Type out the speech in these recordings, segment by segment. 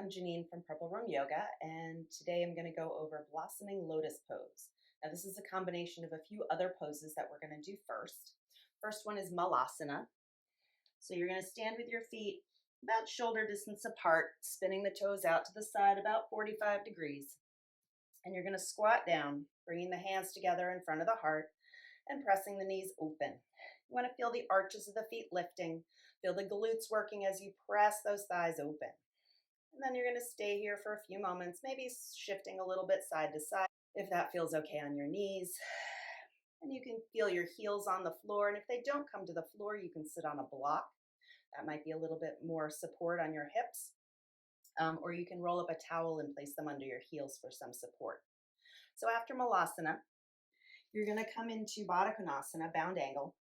I'm Janine from Purple Room Yoga, and today I'm going to go over Blossoming Lotus pose. Now, this is a combination of a few other poses that we're going to do first. First one is Malasana. So you're going to stand with your feet about shoulder distance apart, spinning the toes out to the side about 45 degrees. And you're going to squat down, bringing the hands together in front of the heart and pressing the knees open. You want to feel the arches of the feet lifting, feel the glutes working as you press those thighs open. And then you're going to stay here for a few moments, maybe shifting a little bit side to side if that feels okay on your knees. And you can feel your heels on the floor. And if they don't come to the floor, you can sit on a block. That might be a little bit more support on your hips. Or you can roll up a towel and place them under your heels for some support. So after Malasana, you're going to come into Baddha Konasana, bound angle,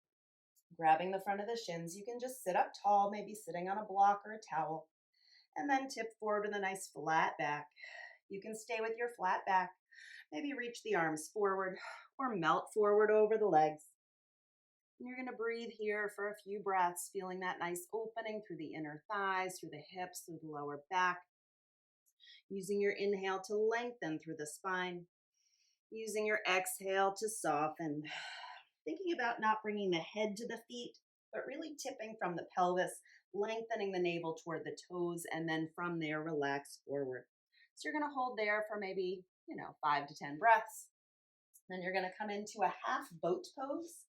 grabbing the front of the shins. You can just sit up tall, maybe sitting on a block or a towel, and then tip forward with a nice flat back. You can stay with your flat back, maybe reach the arms forward or melt forward over the legs. And you're going to breathe here for a few breaths, feeling that nice opening through the inner thighs, through the hips, through the lower back. Using your inhale to lengthen through the spine. Using your exhale to soften. Thinking about not bringing the head to the feet, but really tipping from the pelvis, lengthening the navel toward the toes, and then from there, relax forward. So you're going to hold there for maybe, 5 to 10 breaths. Then you're going to come into a half boat pose.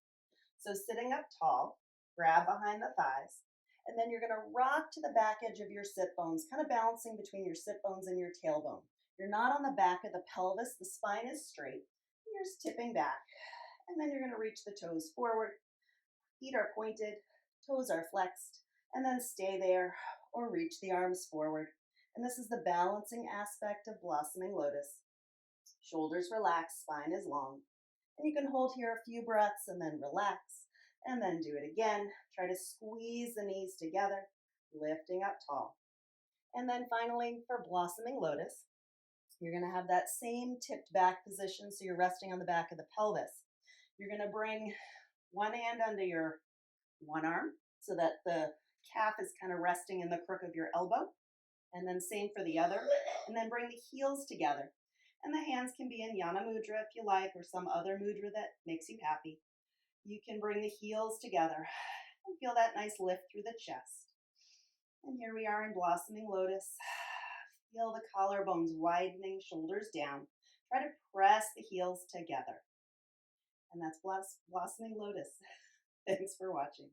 So sitting up tall, grab behind the thighs, and then you're going to rock to the back edge of your sit bones, kind of balancing between your sit bones and your tailbone. You're not on the back of the pelvis. The spine is straight. You're just tipping back. And then you're going to reach the toes forward. Feet are pointed, toes are flexed, and then stay there or reach the arms forward. And this is the balancing aspect of Blossoming Lotus. Shoulders relaxed, spine is long. And you can hold here a few breaths and then relax, and then do it again. Try to squeeze the knees together, lifting up tall. And then finally, for Blossoming Lotus, you're going to have that same tipped back position, so you're resting on the back of the pelvis. You're going to bring one hand under your one arm so that the calf is kind of resting in the crook of your elbow. And then same for the other. And then bring the heels together. And the hands can be in Yana Mudra if you like, or some other mudra that makes you happy. You can bring the heels together and feel that nice lift through the chest. And here we are in Blossoming Lotus. Feel the collarbones widening, shoulders down. Try to press the heels together. And that's Blossoming Lotus. Thanks for watching.